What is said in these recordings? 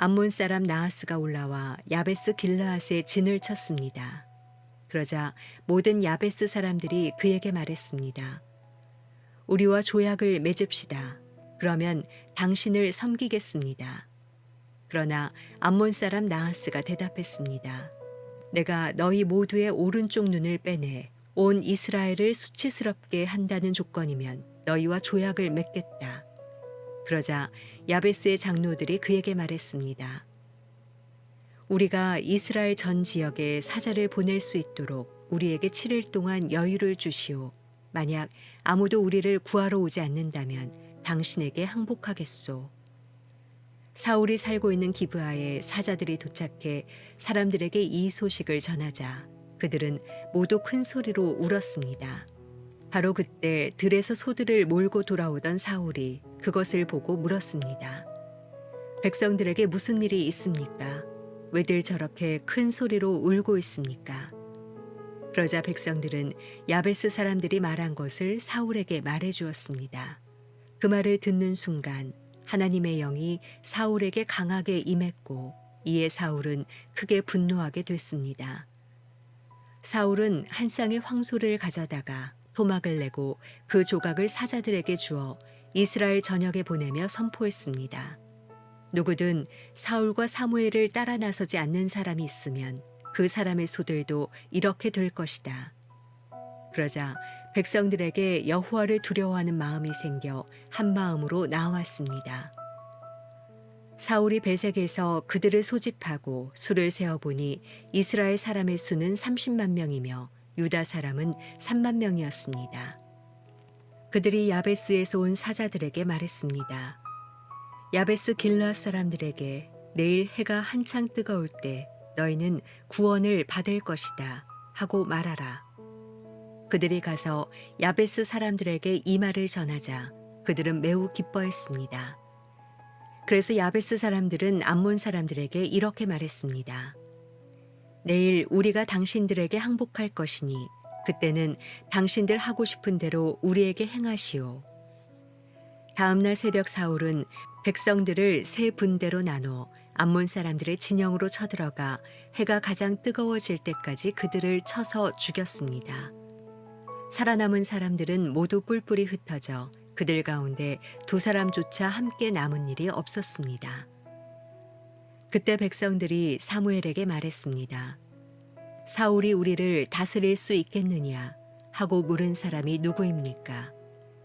암몬 사람 나하스가 올라와 야베스 길르앗에 진을 쳤습니다. 그러자 모든 야베스 사람들이 그에게 말했습니다. 우리와 조약을 맺읍시다. 그러면 당신을 섬기겠습니다. 그러나 암몬 사람 나하스가 대답했습니다. 내가 너희 모두의 오른쪽 눈을 빼내 온 이스라엘을 수치스럽게 한다는 조건이면 너희와 조약을 맺겠다. 그러자 야베스의 장로들이 그에게 말했습니다. 우리가 이스라엘 전 지역에 사자를 보낼 수 있도록 우리에게 7일 동안 여유를 주시오. 만약 아무도 우리를 구하러 오지 않는다면 당신에게 항복하겠소. 사울이 살고 있는 기브아에 사자들이 도착해 사람들에게 이 소식을 전하자 그들은 모두 큰 소리로 울었습니다. 바로 그때 들에서 소들을 몰고 돌아오던 사울이 그것을 보고 물었습니다. 백성들에게 무슨 일이 있습니까? 왜들 저렇게 큰 소리로 울고 있습니까? 그러자 백성들은 야베스 사람들이 말한 것을 사울에게 말해 주었습니다. 그 말을 듣는 순간 하나님의 영이 사울에게 강하게 임했고 이에 사울은 크게 분노하게 됐습니다. 사울은 한 쌍의 황소를 가져다가 토막을 내고 그 조각을 사자들에게 주어 이스라엘 전역에 보내며 선포했습니다. 누구든 사울과 사무엘을 따라 나서지 않는 사람이 있으면 그 사람의 소들도 이렇게 될 것이다. 그러자 백성들에게 여호와를 두려워하는 마음이 생겨 한 마음으로 나왔습니다. 사울이 베색에서 그들을 소집하고 수를 세어보니 이스라엘 사람의 수는 30만 명이며 유다 사람은 3만 명이었습니다. 그들이 야베스에서 온 사자들에게 말했습니다. 야베스 길르앗 사람들에게 내일 해가 한창 뜨거울 때 너희는 구원을 받을 것이다 하고 말하라. 그들이 가서 야베스 사람들에게 이 말을 전하자 그들은 매우 기뻐했습니다. 그래서 야베스 사람들은 암몬 사람들에게 이렇게 말했습니다. 내일 우리가 당신들에게 항복할 것이니 그때는 당신들 하고 싶은 대로 우리에게 행하시오. 다음 날 새벽 사울은 백성들을 세 분대로 나눠 암몬 사람들의 진영으로 쳐들어가 해가 가장 뜨거워질 때까지 그들을 쳐서 죽였습니다. 살아남은 사람들은 모두 뿔뿔이 흩어져 그들 가운데 두 사람조차 함께 남은 일이 없었습니다. 그때 백성들이 사무엘에게 말했습니다. 사울이 우리를 다스릴 수 있겠느냐 하고 물은 사람이 누구입니까?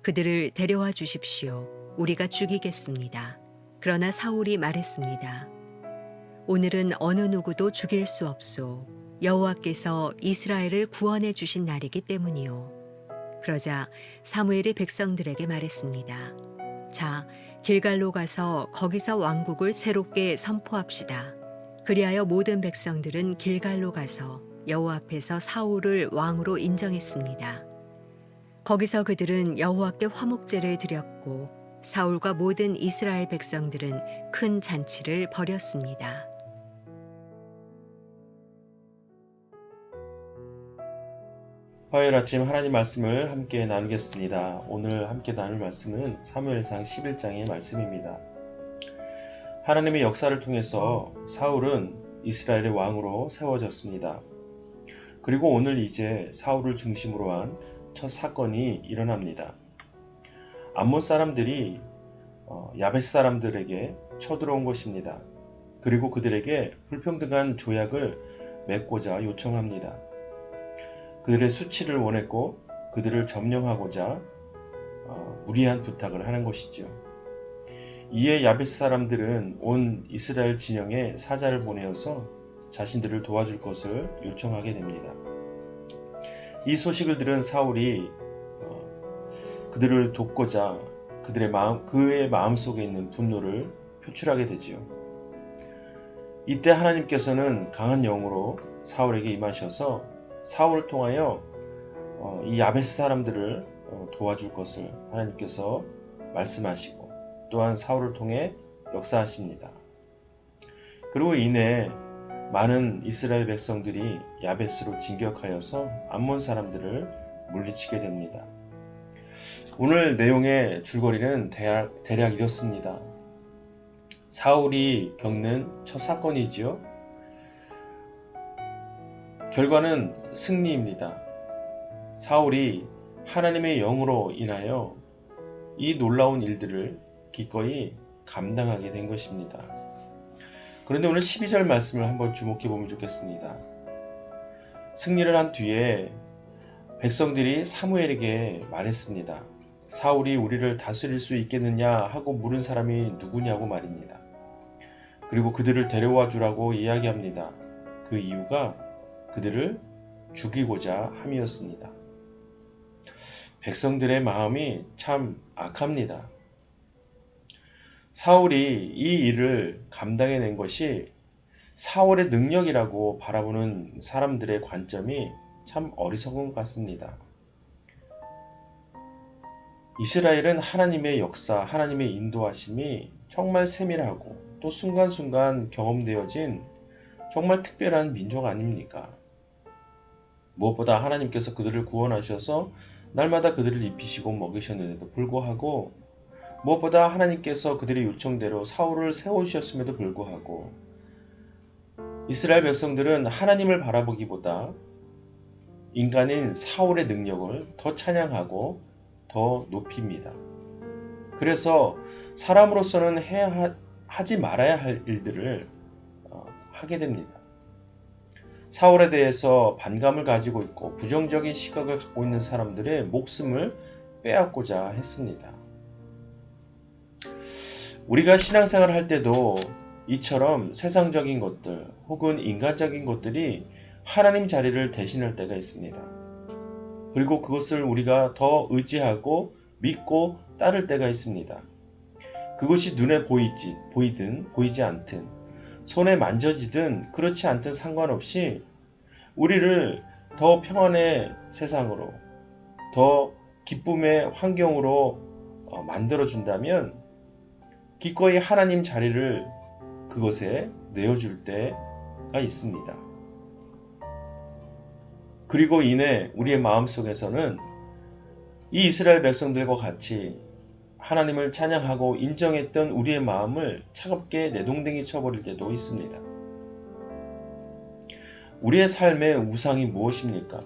그들을 데려와 주십시오. 우리가 죽이겠습니다. 그러나 사울이 말했습니다. 오늘은 어느 누구도 죽일 수 없소. 여호와께서 이스라엘을 구원해 주신 날이기 때문이요. 그러자 사무엘이 백성들에게 말했습니다. 자, 길갈로 가서 거기서 왕국을 새롭게 선포합시다. 그리하여 모든 백성들은 길갈로 가서 여호와 앞에서 사울을 왕으로 인정했습니다. 거기서 그들은 여호와께 화목제를 드렸고 사울과 모든 이스라엘 백성들은 큰 잔치를 벌였습니다. 화요일 아침 하나님 말씀을 함께 나누겠습니다. 오늘 함께 나눌 말씀은 사무엘상 11장의 말씀입니다. 하나님의 역사를 통해서 사울은 이스라엘의 왕으로 세워졌습니다. 그리고 오늘 이제 사울을 중심으로 한 첫 사건이 일어납니다. 암몬 사람들이 야베스 사람들에게 쳐들어온 것입니다. 그리고 그들에게 불평등한 조약을 맺고자 요청합니다. 그들의 수치를 원했고 그들을 점령하고자 무리한 부탁을 하는 것이죠. 이에 야베스 사람들은 온 이스라엘 진영에 사자를 보내어서 자신들을 도와줄 것을 요청하게 됩니다. 이 소식을 들은 사울이 그들을 돕고자 그의 마음속에 있는 분노를 표출하게 되지요. 이때 하나님께서는 강한 영으로 사울에게 임하셔서 사울을 통하여 이 야베스 사람들을 도와줄 것을 하나님께서 말씀하시고 또한 사울을 통해 역사하십니다. 그리고 이내 많은 이스라엘 백성들이 야베스로 진격하여서 암몬 사람들을 물리치게 됩니다. 오늘 내용의 줄거리는 대략 이렇습니다. 사울이 겪는 첫 사건이지요. 결과는 승리입니다. 사울이 하나님의 영으로 인하여 이 놀라운 일들을 기꺼이 감당하게 된 것입니다. 그런데 오늘 12절 말씀을 한번 주목해 보면 좋겠습니다. 승리를 한 뒤에 백성들이 사무엘에게 말했습니다. 사울이 우리를 다스릴 수 있겠느냐 하고 물은 사람이 누구냐고 말입니다. 그리고 그들을 데려와 주라고 이야기합니다. 그 이유가 그들을 죽이고자 함이었습니다. 백성들의 마음이 참 악합니다. 사울이 이 일을 감당해낸 것이 사울의 능력이라고 바라보는 사람들의 관점이 참 어리석은 것 같습니다. 이스라엘은 하나님의 역사, 하나님의 인도하심이 정말 세밀하고 또 순간순간 경험되어진 정말 특별한 민족 아닙니까? 무엇보다 하나님께서 그들을 구원하셔서 날마다 그들을 입히시고 먹이셨는데도 불구하고 무엇보다 하나님께서 그들의 요청대로 사울을 세우셨음에도 불구하고 이스라엘 백성들은 하나님을 바라보기보다 인간인 사울의 능력을 더 찬양하고 더 높입니다. 그래서 사람으로서는 하지 말아야 할 일들을 하게 됩니다. 사울에 대해서 반감을 가지고 있고 부정적인 시각을 갖고 있는 사람들의 목숨을 빼앗고자 했습니다. 우리가 신앙생활을 할 때도 이처럼 세상적인 것들 혹은 인간적인 것들이 하나님 자리를 대신할 때가 있습니다. 그리고 그것을 우리가 더 의지하고 믿고 따를 때가 있습니다. 그것이 눈에 보이든 보이지 않든 손에 만져지든 그렇지 않든 상관없이 우리를 더 평안의 세상으로 더 기쁨의 환경으로 만들어준다면 기꺼이 하나님 자리를 그것에 내어줄 때가 있습니다. 그리고 이내 우리의 마음속에서는 이 이스라엘 백성들과 같이 하나님을 찬양하고 인정했던 우리의 마음을 차갑게 내동댕이 쳐버릴 때도 있습니다. 우리의 삶의 우상이 무엇입니까?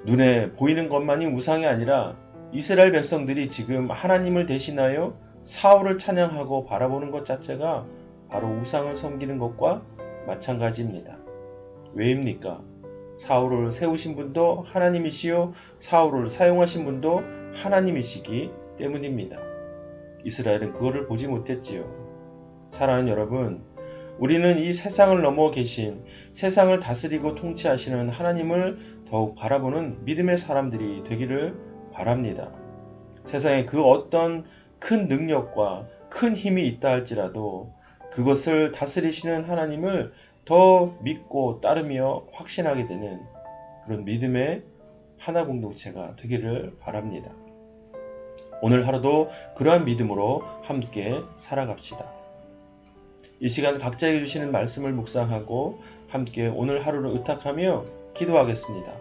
눈에 보이는 것만이 우상이 아니라 이스라엘 백성들이 지금 하나님을 대신하여 사울을 찬양하고 바라보는 것 자체가 바로 우상을 섬기는 것과 마찬가지입니다. 왜입니까? 사울을 세우신 분도 하나님이시요 사울을 사용하신 분도 하나님이시기 때문입니다. 이스라엘은 그거를 보지 못했지요. 사랑하는 여러분, 우리는 이 세상을 넘어 계신 세상을 다스리고 통치하시는 하나님을 더욱 바라보는 믿음의 사람들이 되기를 바랍니다. 세상에 그 어떤 큰 능력과 큰 힘이 있다 할지라도 그것을 다스리시는 하나님을 더 믿고 따르며 확신하게 되는 그런 믿음의 하나 공동체가 되기를 바랍니다. 오늘 하루도 그러한 믿음으로 함께 살아갑시다. 이 시간 각자에게 주시는 말씀을 묵상하고 함께 오늘 하루를 의탁하며 기도하겠습니다.